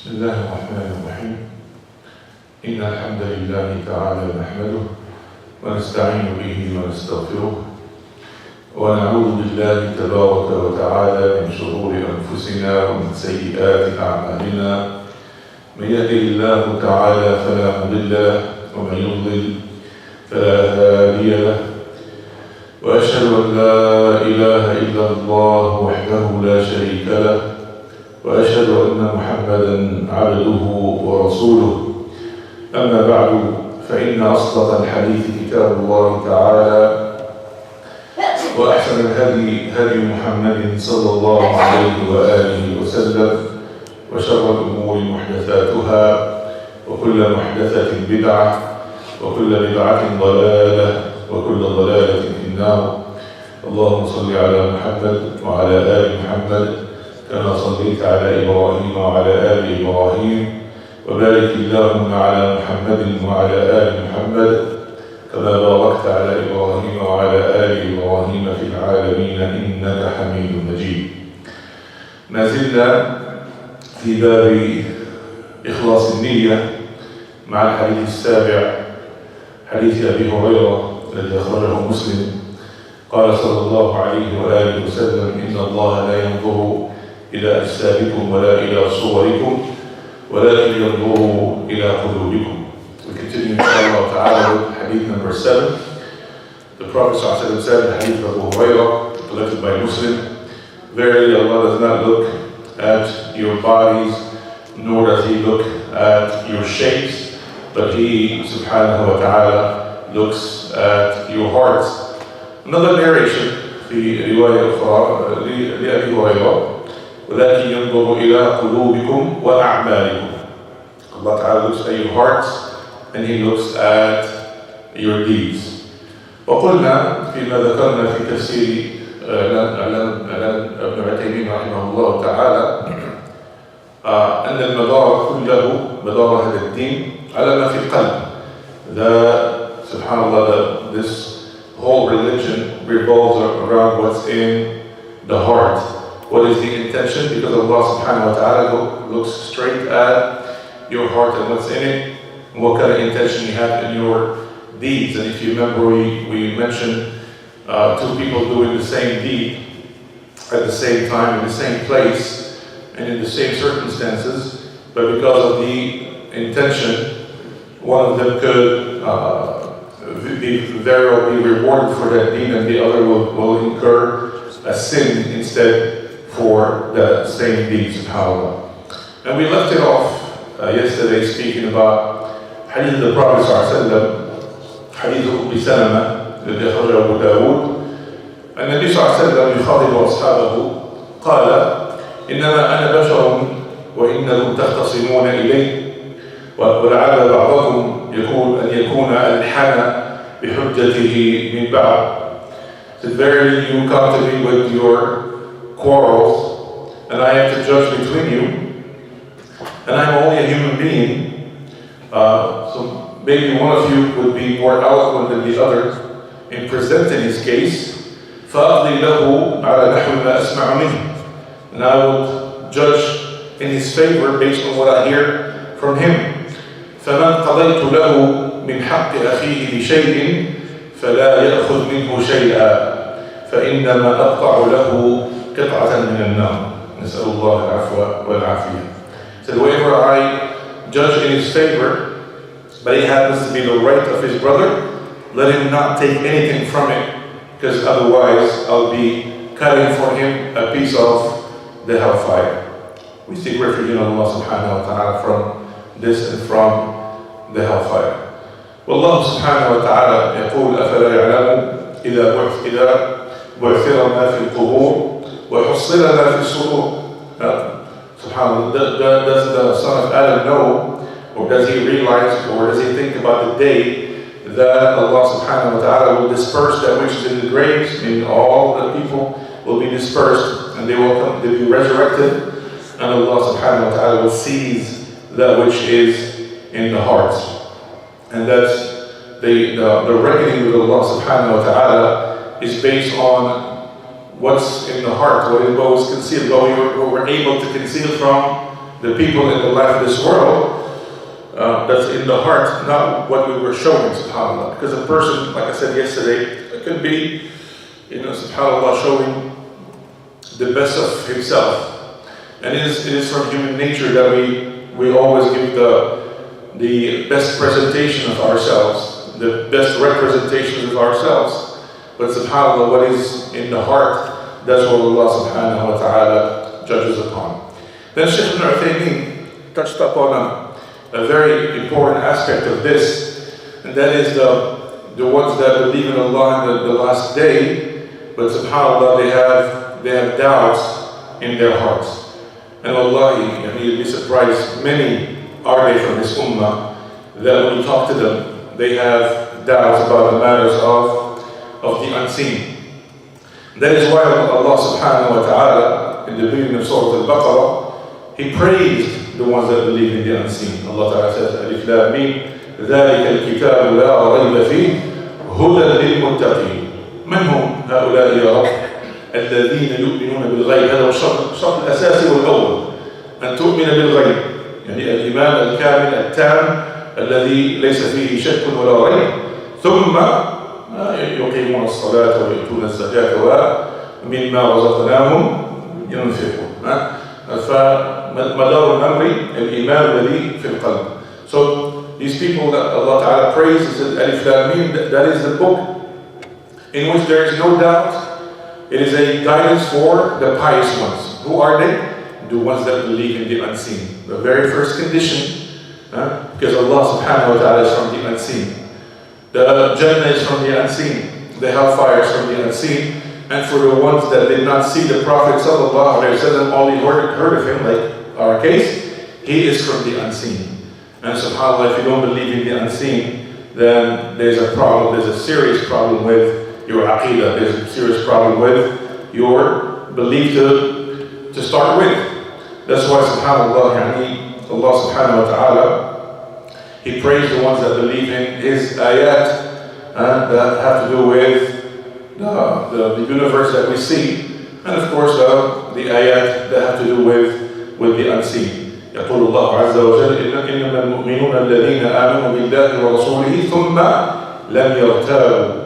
بسم الله الرحمن الرحيم. إن الحمد لله تعالى نحمده ونستعين به ونستغفره ونعوذ بالله تبارك وتعالى من شرور أنفسنا ومن سيئات أعمالنا. من يهده الله تعالى فلا مضل له ومن يضلل فلا هادي له، وأشهد أن لا إله إلا الله وحده لا شريك له، وأشهد أن محمدًا عبده ورسوله. أما بعد، فإن أصدق الحديث كتاب الله تعالى، وأحسن الهدي هدي محمد صلى الله عليه وآله وسلم، وشر الأمور محدثاتها، وكل محدثة بدعة، وكل بدعة ضلالة، وكل ضلالة في النار. اللهم صل على محمد وعلى آل محمد كما صليت على إبراهيم وعلى آل إبراهيم، وبارك اللهم على محمد وعلى آل محمد كما باركت على إبراهيم وعلى آل إبراهيم في العالمين إنك حميد مجيد. ما زلنا في باب إخلاص النية مع الحديث السابع، حديث أبي هريرة الذي أخرجه مسلم. قال صلى الله عليه وآله وسلم: إن الله لا ينظر إلى أجسادكم ولا إلى صوركم ولكن ينظر إلى قلوبكم. We continue inshallah ta'ala with hadith number 7. The Prophet ﷺ said in the hadith of Abu Hurairah, collected by Muslim: Verily Allah does not look at your bodies, nor does He look at your shapes, but He subhanahu wa ta'ala looks at your hearts. Another narration في رواية أخرى لأبي هريرة: ولكن ينظر إلى قلوبكم وأعمالكم. Allah Ta'ala looks at your hearts and He looks at your deeds. وقلنا فيما ذكرنا في تفسير ابن عثيمين رحمه الله تعالى أن المدار كله مدار هذا الدين على ما في القلب. That subhanallah, this whole religion revolves around what's in the heart. What is the intention? Because Allah subhanahu wa ta'ala looks straight at your heart and what's in it, and what kind of intention you have in your deeds. And if you remember, we mentioned two people doing the same deed at the same time, in the same place, and in the same circumstances, but because of the intention, one of them could be rewarded for that deed, and the other will incur a sin instead for the same deed, subhanAllah. And we left it off yesterday speaking about hadith of the Prophet ﷺ, hadith of Umm Salama, الذي أخرجه أبو داود. النبي صلى الله عليه وسلم يخاطب أصحابه قال: إنما أنا بشر وإنكم تختصمون إلي، ولعل بعضكم يكون ألحن بحجته من بعض. That verily you come to me with your quarrels, and I have to judge between you, and I'm only a human being, so maybe one of you would be more eloquent than the other in presenting his case. فَأَقْضِي لَهُ عَلَى نَحْوِ مَا أَسْمَعُ مِنْهُ, and I will judge in his favor based on what I hear from him. فَمَنْ قَضَيْتُ لَهُ مِنْ حَقِّ أَخِيهِ بِشَيْءٍ فَلَا يَأْخُذْ مِنْهُ شَيْئًا فإنما أقطع له قطعة من النار. نسأل الله العفو والعافية. So whoever I judge in his favor, but he happens to be the right of his brother, let him not take anything from it, because otherwise I'll be cutting for him a piece of the hellfire. We seek refuge in Allah subhanahu wa ta'ala from this and from the hellfire. والله سبحانه وتعالى يقول: أفلا يعلم إذا بعثر ما في القبور وحصل ما في الصدور. SubhanAllah, does the son of Adam know, or does he realize, or does he think about the day that Allah subhanahu wa ta'ala will disperse that which is in the graves? Meaning all the people will be dispersed and they will come to be resurrected, and Allah subhanahu wa ta'ala will seize that which is in the hearts. And that's the reckoning with Allah subhanahu wa ta'ala is based on what's in the heart, what was concealed, what we're able to conceal from the people in the life of this world, that's in the heart, not what we were showing, subhanAllah. Because a person, like I said yesterday, it could be, subhanAllah, showing the best of himself. And it is from human nature that we always give the best presentation of ourselves, the best representation of ourselves. But subhanAllah, what is in the heart, that's what Allah subhanahu wa ta'ala judges upon. Then Shaykh Ibn Uthaymeen touched upon a very important aspect of this, and that is the ones that believe in Allah in the last day, but subhanAllah, they have doubts in their hearts. And wallahi, you'd be surprised, many are they from this ummah, that when you talk to them, they have doubts about the matters of the unseen. That is why Allah subhanahu wa ta'ala, in the beginning of Surah Al-Baqarah, He praised the ones that believe in the unseen. Allah ta'ala says, Alif Lam Mim, ذَلِكَ الْكِتَابُ لَا رَيْبَ فِيهِ هُدًى لِلْمُتَّقِينَ مَنْ هُمْ هؤلاء يا رب الذين يؤمنون بالغيب. هذا هو الشرط الأساسي والأول، أن تؤمن بالغيب، يعني الإيمان الكامل التام الذي ليس فيه شك ولا ريب، ثم يقيمون الصلاة ويؤتون الزكاة ومما رزقناهم ينفقون. فمدار الأمر الإيمان الذي في القلب. So these people that Allah Ta'ala praises, Alif Lam Mim, that is the book in which there is no doubt. It is a guidance for the pious ones. Who are they? The ones that believe in the unseen. The very first condition, because Allah subhanahu wa ta'ala is from the unseen. The Jannah is from the unseen. The hellfire is from the unseen. And for the ones that did not see the Prophet sallallahu alayhi wa sallam, only heard of him, like our case, he is from the unseen. And subhanAllah, if you don't believe in the unseen, then there's a problem, there's a serious problem with your aqidah, there's a serious problem with your belief to start with. That's why subhanAllah, Allah subhanahu wa ta'ala, He praised the ones that believe in His ayat that have to do with the universe that we see, and of course the ayat that have to do with the unseen. يقول الله عز وجل إنما المؤمنون الذين آمنوا بالله ورسوله ثم لم يرتابوا.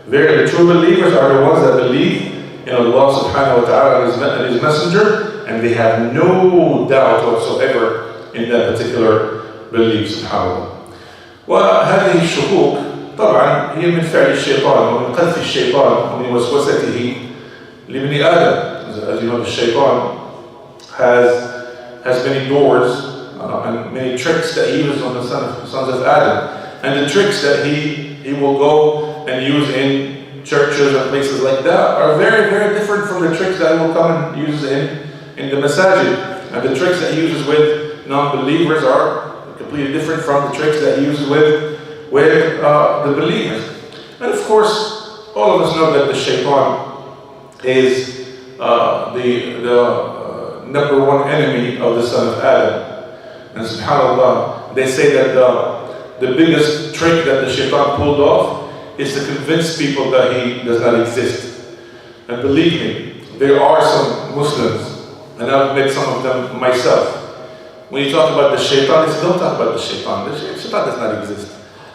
The true believers are the ones that believe in Allah subhanahu wa ta'ala and His Messenger, and they have no doubt whatsoever in that particular belief, subhanAllah. وهذه الشكوك طبعا هي من فعل الشيطان ومن قذف الشيطان ومن وسوسته لابن آدم. As you know, the shaitan has many doors and many tricks that he uses on the sons of Adam. And the tricks that he will go and use in churches and places like that are very, very different from the tricks that he will come and use in the masajid. And the tricks that he uses with non-believers are completely different from the tricks that he uses with the believers. And of course, all of us know that the shaitan is the number one enemy of the son of Adam. And subhanAllah, they say that the biggest trick that the shaitan pulled off is to convince people that he does not exist. And believe me, there are some Muslims, and I've met some of them myself. When you talk about the shaitan, they say, don't talk about the shaitan. The shaitan does not exist.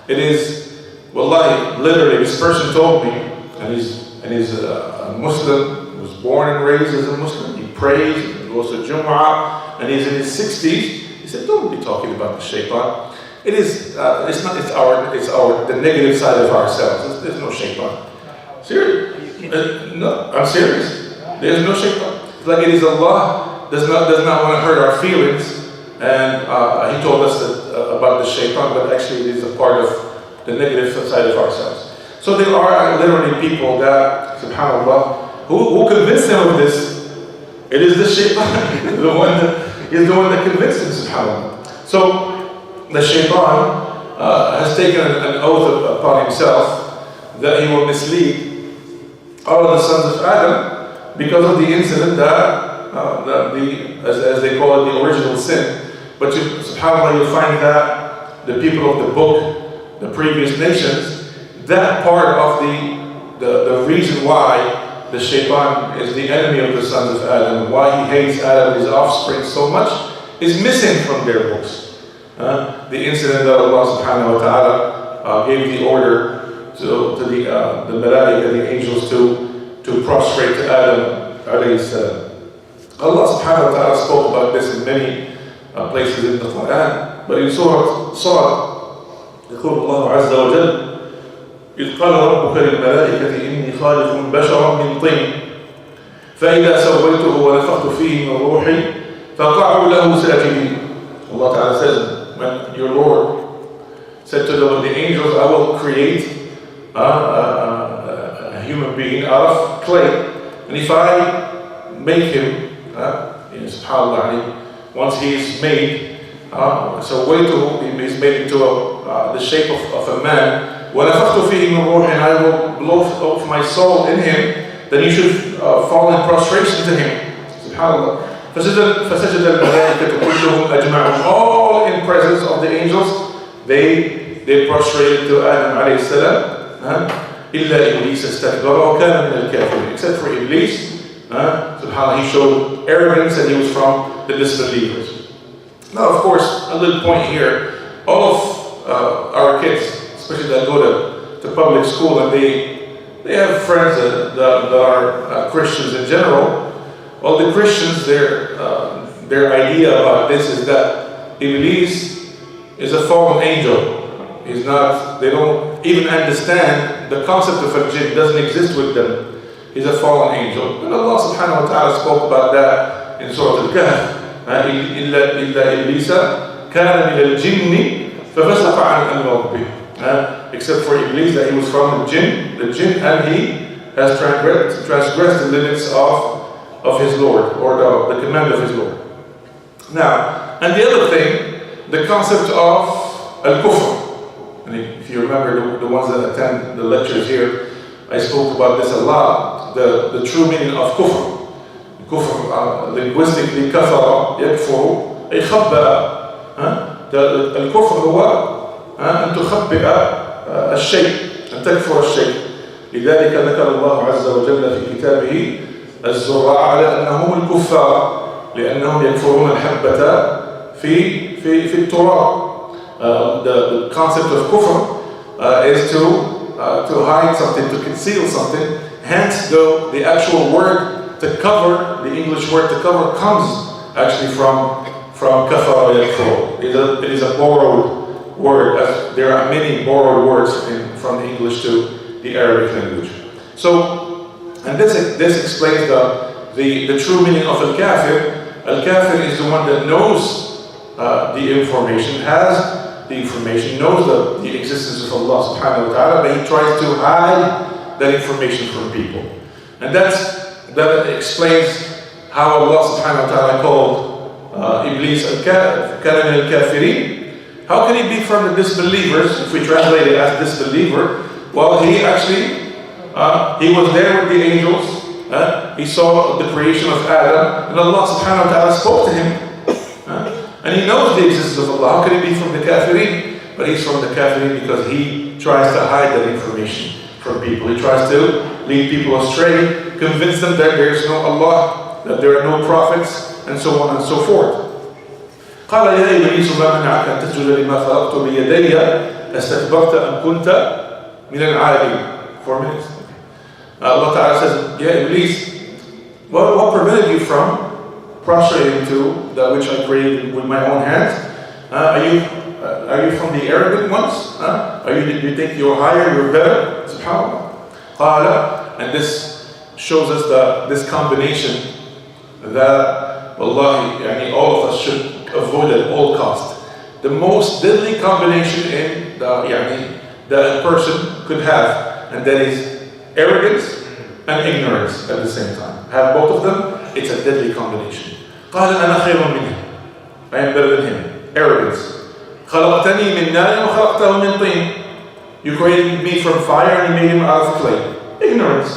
It is, wallahi, literally, this person told me, and he's a Muslim, was born and raised as a Muslim. He prays, he goes to Jum'ah, and he's in his 60s. He said, don't be talking about the shaitan. It is, it's the negative side of ourselves. There's no shaitan. Serious? No, I'm serious. There's no shaitan. It's like it is Allah does not want to hurt our feelings. And He told us that, about the shaitan, but actually it is a part of the negative side of ourselves. So there are literally people that, subhanAllah, who convince them of this. It is the shaitan, is the one that convinced them, subhanAllah. So the shaitan has taken an oath upon himself that he will mislead all of the sons of Adam because of the incident that, as they call it, the original sin. But subhanAllah, you'll find that the people of the book, the previous nations, that part of the reason why the shaitan is the enemy of the sons of Adam, why he hates Adam and his offspring so much, is missing from their books. The incident that Allah subhanahu wa ta'ala gave the order to the malaika, the angels, to prostrate to Adam alayhi salam. Allah subhanahu wa ta'ala spoke about this in many places in the Quran, but in Surah Sad, يقول الله عز وجل إذ قال ربك للملائكة إني خالق بشرا من طين فإذا سويته ونفخت فيه من روحي فقعوا له ساجدين. Allah Ta'ala says, when your Lord said to the angels, I will create a human being out of clay, and if I make him, subhanAllah, once he is made, he's made into the shape of a man, وَنَفَخْتُ فِيهِ مِنْ رُوحٍ, I will blow off my soul in him, then you should fall in prostration to him. SubhanAllah. فَسَجَدَ الْمَلَائِكَةُ كُلُّهُمْ أَجْمَعُونَ. All in presence of the angels, they prostrated to Adam alayhi salam. إِلَّا إِبْلِيسَ اسْتَكْبَرَ وَكَانَ مِنَ الْكَافِرِينَ. Except for Iblis, subhanAllah, he showed arrogance and he was from the disbelievers. Now, of course, a little point here. All of our kids, especially that go to public school, and they have friends that are Christians in general. Well, the Christians, their idea about this is that Iblis is a fallen angel. They don't even understand the concept of a jinn, doesn't exist with them. He's a fallen angel. And Allah subhanahu wa ta'ala spoke about that in Surah Al-Kahf. إِلَّا إِبْلِيسَ كَانَ مِنَ الْجِنِّ فَفَسَقَ عَنْ أَمْرِ رَبِّهِ. Except for Iblis, that he was from the jinn, and he has transgressed the limits of his Lord, or the command of his Lord. Now, and the other thing, the concept of al-kufr. And if you remember, the ones that attend the lectures here, I spoke about this a lot, the true meaning of kufr. Kufr, linguistically, kafara, yakfuru, ay khabba'a. الكفر هو أن تخبئ الشيء، أن تكفر الشيء. لذلك ذكر الله عز وجل في كتابه الزراع على أنهم الكفار لأنهم يكفرون الحبة في التراب. The concept of kufr is to hide something, to conceal something. Hence, the actual word to cover, the English word to cover, comes actually from kafara yakfur. It is a borrowed word, as there are many borrowed words from the English to the Arabic language. So, and this explains the true meaning of al-kafir. Al-kafir is the one that knows the information, has the information, knows the existence of Allah subhanahu wa ta'ala, but he tries to hide that information from people. And that explains how Allah subhanahu wa ta'ala called Iblis al-kafir min al-kafirin. How can he be from the disbelievers? If we translate it as disbeliever, well, he actually he was there with the angels. He saw the creation of Adam, and Allah subhanahu wa ta'ala spoke to him. And he knows the existence of Allah. How can he be from the kafirin? But he's from the kafirin because he tries to hide that information from people. He tries to lead people astray, convince them that there is no Allah, that there are no prophets, and so on and so forth. قال يا إبليس ما منعك أن تسجد لما خلقت بيدي أستكبرت أم كنت من العالين. 4 minutes. Allah Ta'ala says, yeah, Iblis, what prevented you from prostrating to that which I created with my own hands? Are you from the arrogant ones? You think you're higher, you're better? SubhanAllah. قال, and this shows us this combination that wallahi, all of us should avoid at all costs. The most deadly combination that a person could have, and that is arrogance and ignorance at the same time. Have both of them, it's a deadly combination. قال أنا خير منه. I am better than him. Arrogance. خلقتني من نار وخلقته من طين. You created me from fire and you made him out of clay. Ignorance.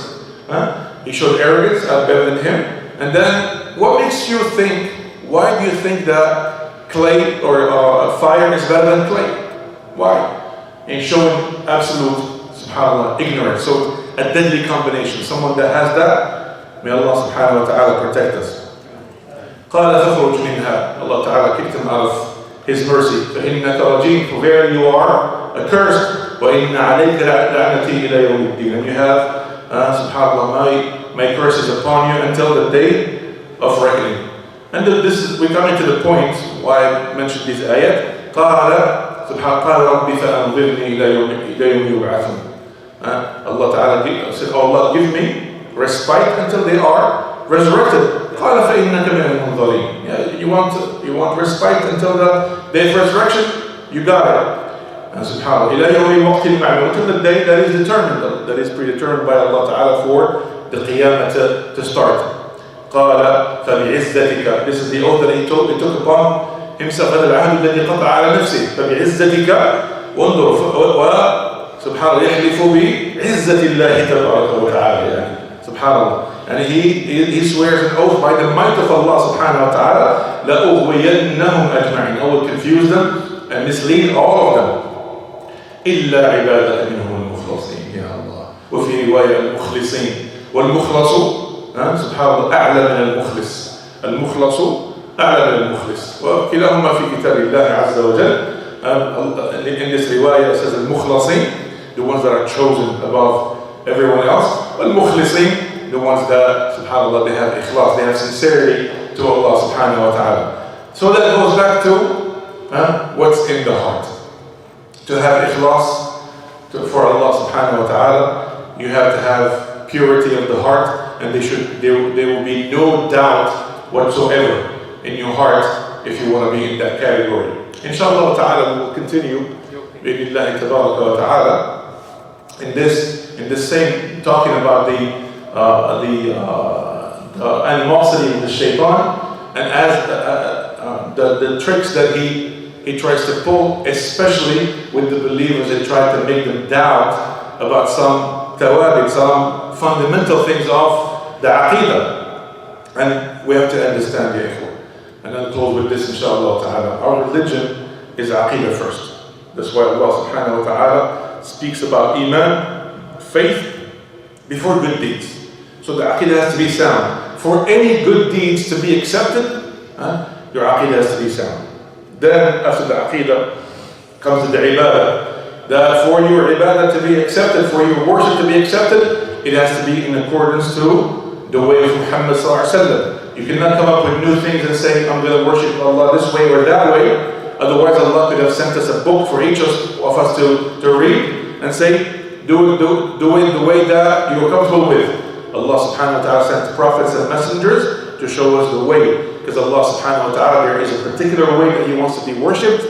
He showed arrogance, I'm better than him. And then, what makes you think, why do you think that clay or fire is better than clay? Why? In showing absolute, subhanAllah, ignorance. So, a deadly combination. Someone that has that, may Allah subhanahu wa ta'ala protect us. قال فاخرج منها. Allah Ta'ala kicked him out of His mercy. فإنك رجيم, for verily you are accursed. وإن عليك لعنتي إلى يوم الدين. And you have, subhanAllah, my curse is upon you until the day of reckoning. And we're coming to the point why I mentioned this ayat. قال سبحانه قال ربي فأنظرني إلى يوم يبعثون. Allah Ta'ala said, oh Allah, give me respite until they are resurrected. قال فإنك من المنظرين. You want respite until the day of resurrection? You got it. And subhanAllah, إلى يوم الوقت المعلوم, until the day that is determined, that is predetermined by Allah Ta'ala for the qiyamah to start. قال فبعزتك, this is the oath that he took upon himself, هذا العهد الذي قطع على نفسه. فبعزتك وانظر سبحان الله يحلف بعزة الله تبارك وتعالى, يعني subhanallah, and he swears an oath by the might of Allah subhanahu wa ta'ala, لأغوينهم أجمعين, I will confuse them and mislead all of them. إلا عبادك منهم المخلصين يا الله. وفي رواية المخلصين, والمخلص سبحان الله أعلى من المخلص, المخلص أعلى من المخلص, وكلاهما في كتاب الله عز وجل. In this riwayah it says المخلصين, the ones that are chosen above everyone else, والمخلصين, the ones that subhanallah they have ikhlas, they have sincerity to Allah subhanahu wa ta'ala. So that goes back to what's in the heart. To have ikhlas for Allah subhanahu wa ta'ala, you have to have purity of the heart, and there will be no doubt whatsoever in your heart if you want to be in that category. Inshallah ta'ala, we will continue bi'idhnillahi tabaraka wa ta'ala in this same talking about the animosity of the shaitan, and as the tricks that he tries to pull, especially with the believers, and try to make them doubt about some tawabit, some fundamental things of the aqidah. And we have to understand the ikhwan. And I'll close with this inshallah ta'ala. Our religion is aqidah first. That's why Allah subhanahu wa ta'ala speaks about iman, faith, before good deeds. So the aqidah has to be sound. For any good deeds to be accepted, your aqidah has to be sound. Then after the aqidah comes the ibadah. That for your ibadah to be accepted, for your worship to be accepted, it has to be in accordance to the way of Muhammad sallallahu alaihi wasallam. You cannot come up with new things and say, I'm going to worship Allah this way or that way. Otherwise Allah could have sent us a book for each of us to read and say, do it the way that you're comfortable with. Allah subhanahu wa ta'ala sent prophets and messengers to show us the way. Because Allah subhanahu wa ta'ala, there is a particular way that He wants to be worshipped,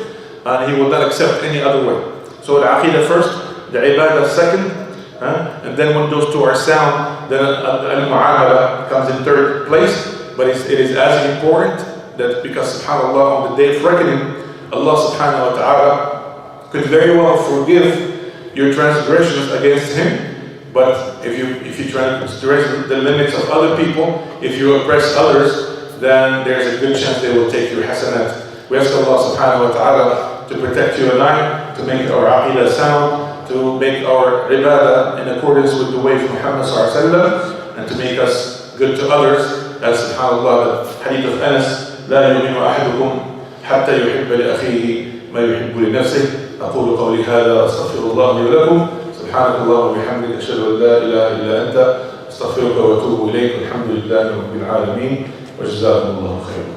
and He will not accept any other way. So the aqidah first, the ibadah second, and then when those two are sound, then al-mu'amala comes in third place. But it is as important that because subhanAllah, on the day of reckoning, Allah subhanahu wa ta'ala could very well forgive your transgressions against Him. But if you transgress the limits of other people, if you oppress others, then there's a good chance they will take your hasanat. We ask Allah subhanahu wa ta'ala to protect you and I, to make our aqidah sound, to make our ibadah in accordance with the way of Muhammad sallallahu alaihi wasallam, and to make us good to others. As subhanallah, the hadith of Anas, لا يؤمن أحدكم حتى يحب لأخيه ما يحب لنفسه. أقول قولي هذا أستغفر الله لي ولكم. سبحانك اللهم وبحمدك أشهد أن لا إله إلا أنت أستغفرك وأتوب إليك. الحمد لله رب العالمين وجزاكم الله خيرا.